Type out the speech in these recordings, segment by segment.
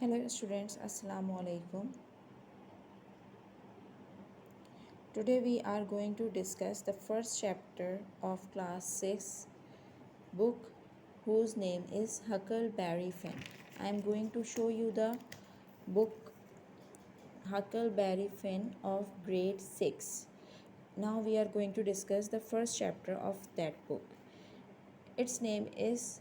Hello students, Assalamu alaikum. Today we are going to discuss the first chapter of class 6 book whose name is Huckleberry Finn. I am going to show you the book Huckleberry Finn of grade 6. Now we are going to discuss the first chapter of that book. Its name is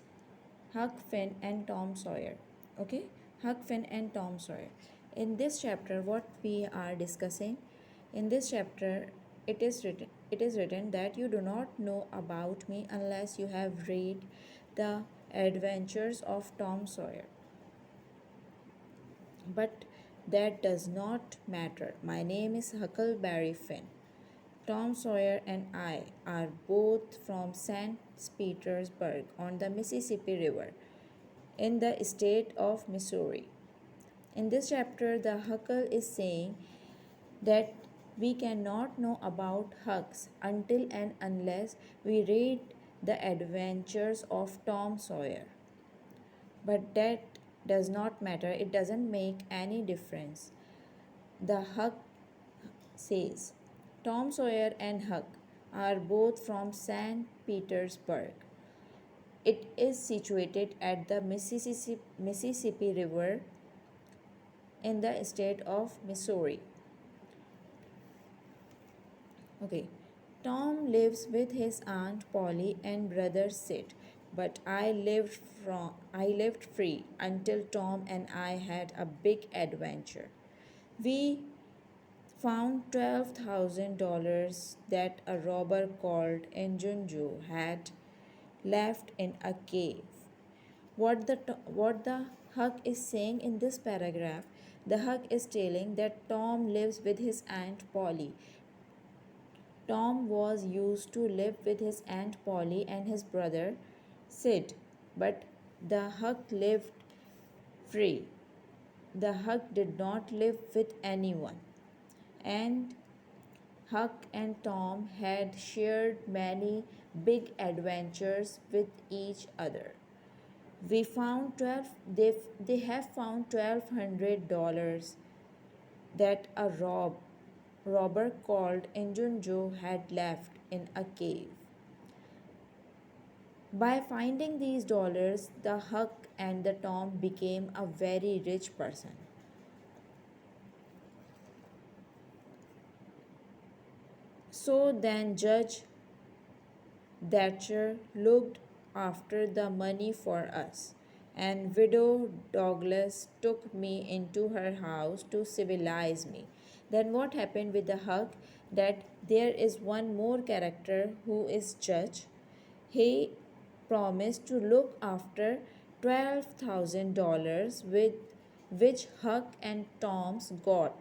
Huck Finn and Tom Sawyer. Okay, Huck Finn and Tom Sawyer. In this chapter, what we are discussing, in this chapter, it is written that you do not know about me unless you have read the adventures of Tom Sawyer. But that does not matter. My name is Huckleberry Finn. Tom Sawyer and I are both from St. Petersburg on the Mississippi River in the state of Missouri. In this chapter, the Huckle is saying that we cannot know about Hucks until and unless we read the adventures of Tom Sawyer. But that does not matter, it doesn't make any difference. The Huck says, Tom Sawyer and Huck are both from St. Petersburg. It is situated at the Mississippi River in the state of Missouri. Okay. Tom lives with his aunt Polly and brother Sid, but I lived free until Tom and I had a big adventure. We found $12,000 that a robber called Injunju had left in a cave. What the Huck is saying in this paragraph, the Huck is telling that Tom lives with his aunt Polly. Tom was used to live with his aunt Polly and his brother Sid, but the Huck lived free. The Huck did not live with anyone, and Huck and Tom had shared many big adventures with each other. We found 12 they have found $1,200 that a robber called Injun Joe had left in a cave. By finding these dollars, the Huck and the Tom became a very rich person. So then Judge Thatcher looked after the money for us, and Widow Douglas took me into her house to civilize me. Then what happened with the Huck? That there is one more character who is Judge. He promised to look after $12,000 with which Huck and Tom's got.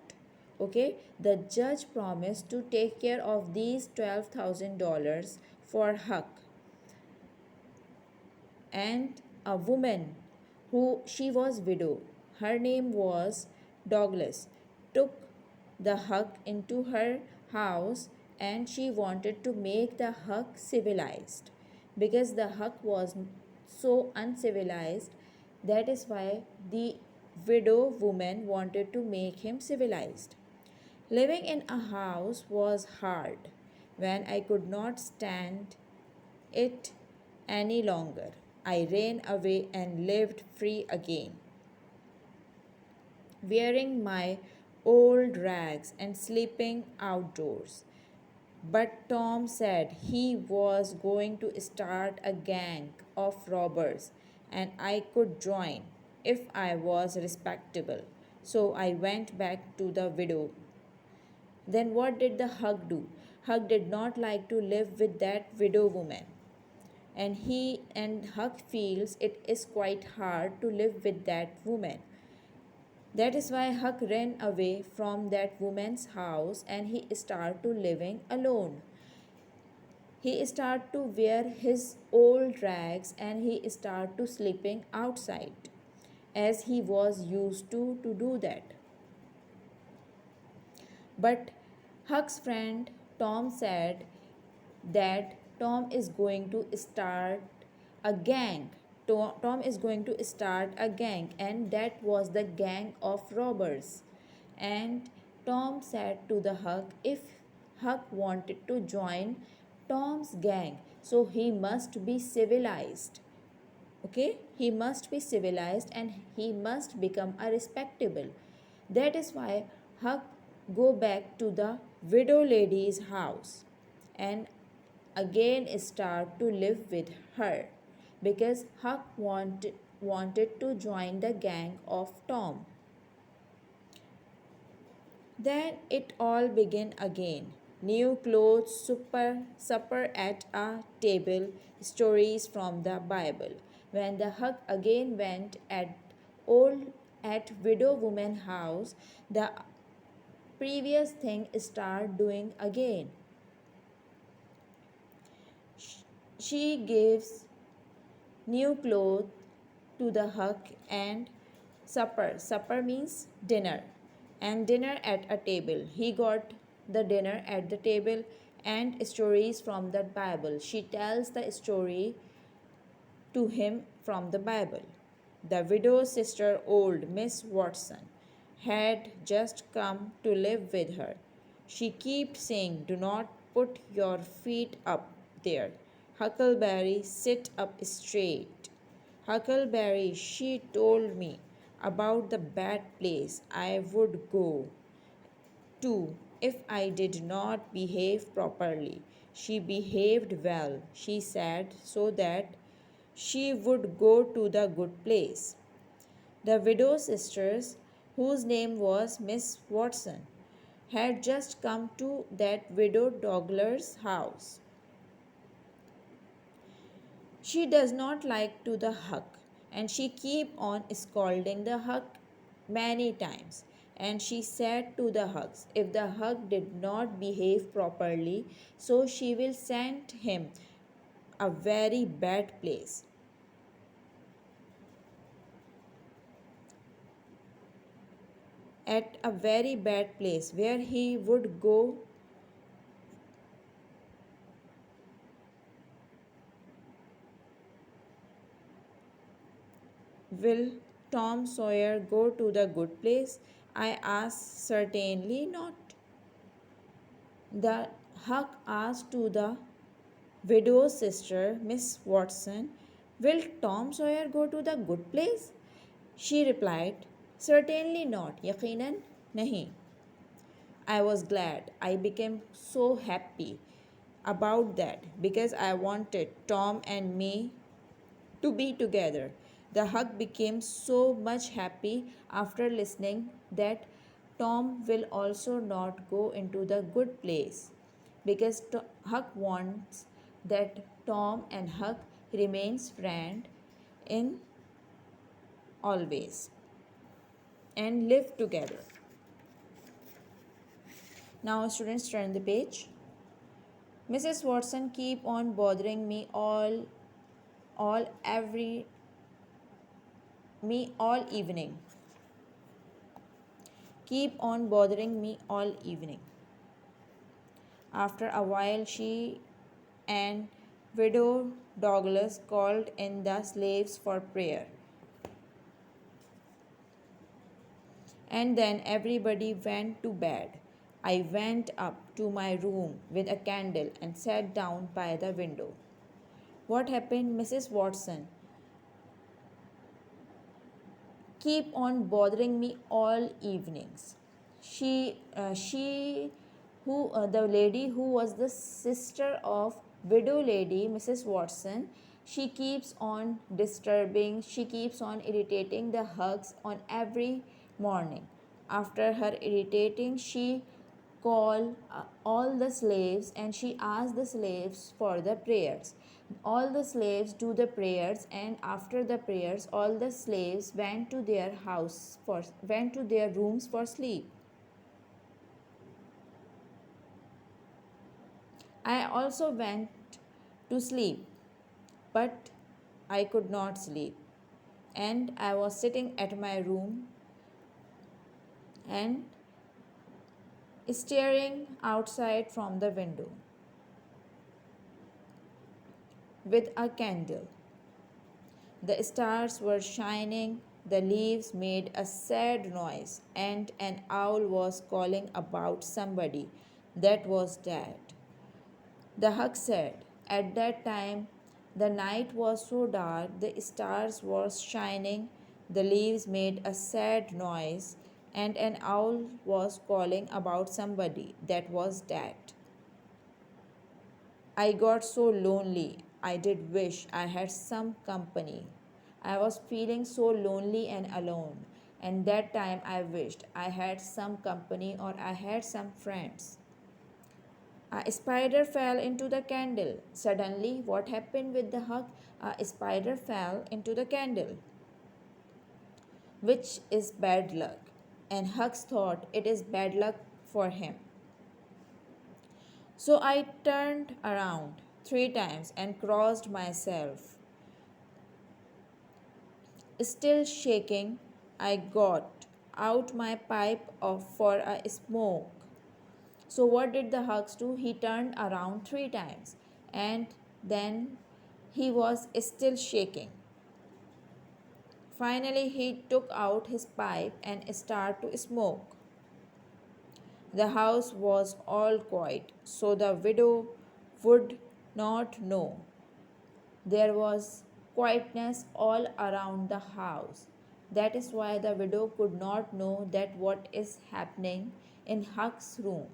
Okay, the judge promised to take care of these $12,000 for Huck, and a woman who she was widow. Her name was Douglas. Took the Huck into her house and she wanted to make the Huck civilized because the Huck was so uncivilized. That is why the widow woman wanted to make him civilized. Living in a house was hard when I could not stand it any longer. I ran away and lived free again, wearing my old rags and sleeping outdoors. But Tom said he was going to start a gang of robbers and I could join if I was respectable. So I went back to the widow. Then what did the Hug do? Hug did not like to live with that widow woman. And he and Huck feels it is quite hard to live with that woman. That is why Huck ran away from that woman's house and he started to living alone. He started to wear his old rags and he started to sleeping outside as he was used to do that. But Huck's friend Tom said that Tom is going to start a gang Tom is going to start a gang, and that was the gang of robbers. And Tom said to the Huck if Huck wanted to join Tom's gang, so he must be civilized. Okay, he must be civilized and he must become a respectable. That is why Huck go back to the widow lady's house and again start to live with her because Huck wanted to join the gang of Tom. Then it all began again. New clothes, supper at a table, stories from the Bible. When the Huck again went old at widow woman house, the previous thing start doing again. She gives new clothes to the Huck and supper. Supper means dinner. And dinner at a table. He got the dinner at the table and stories from the Bible. She tells the story to him from the Bible. The widow's sister, old Miss Watson, had just come to live with her. She kept saying, "Do not put your feet up there. Huckleberry, sit up straight. Huckleberry, she told me about the bad place I would go to if I did not behave properly. She behaved well, she said, so that she would go to the good place." The widow's sisters, whose name was Miss Watson, had just come to that widow Dogler's house. She does not like to the Huck, and she keep on scolding the Huck many times. And she said to the Hucks, if the Huck did not behave properly, so she will send him a very bad place. At a very bad place where he would go. Will Tom Sawyer go to the good place? I asked. Certainly not. The Huck asked to the widow's sister, Miss Watson, will Tom Sawyer go to the good place? She replied, certainly not, yaqinan nahi. I was glad. I became so happy about that because I wanted Tom and me to be together. The Huck became so much happy after listening that Tom will also not go into the good place because Huck wants that Tom and Huck remains friend in always and live together. Now students, turn the page. Mrs. Watson keep on bothering all every me all evening. Keep on bothering me all evening. After a while, she and widow Douglas called in the slaves for prayer. And then everybody went to bed. I went up to my room with a candle and sat down by the window. What happened, Mrs. Watson? Keep on bothering me all evenings. She who the lady who was the sister of widow lady Mrs. Watson, she keeps on disturbing, she keeps on irritating the Hugs on every morning. After her irritating, she call all the slaves and she asked the slaves for the prayers. All the slaves do the prayers, and after the prayers all the slaves went to their rooms for sleep. I also went to sleep, but I could not sleep, and I was sitting at my room and staring outside from the window with a candle. The stars were shining, the leaves made a sad noise, and an owl was calling about somebody that was dead. The hawk said, at that time the night was so dark, the stars were shining, the leaves made a sad noise, and an owl was calling about somebody that was dead. I got so lonely. I did wish I had some company. I was feeling so lonely and alone, and that time I wished I had some company or I had some friends. A spider fell into the candle. Suddenly, what happened with the hug? A spider fell into the candle, which is bad luck. And Hugs thought it is bad luck for him. So I turned around 3 times and crossed myself. Still shaking, I got out my pipe for a smoke. So, what did the Hugs do? He turned around 3 times and then he was still shaking. Finally, he took out his pipe and started to smoke. The house was all quiet, so the widow would not know. There was quietness all around the house. That is why the widow could not know that what is happening in Huck's room.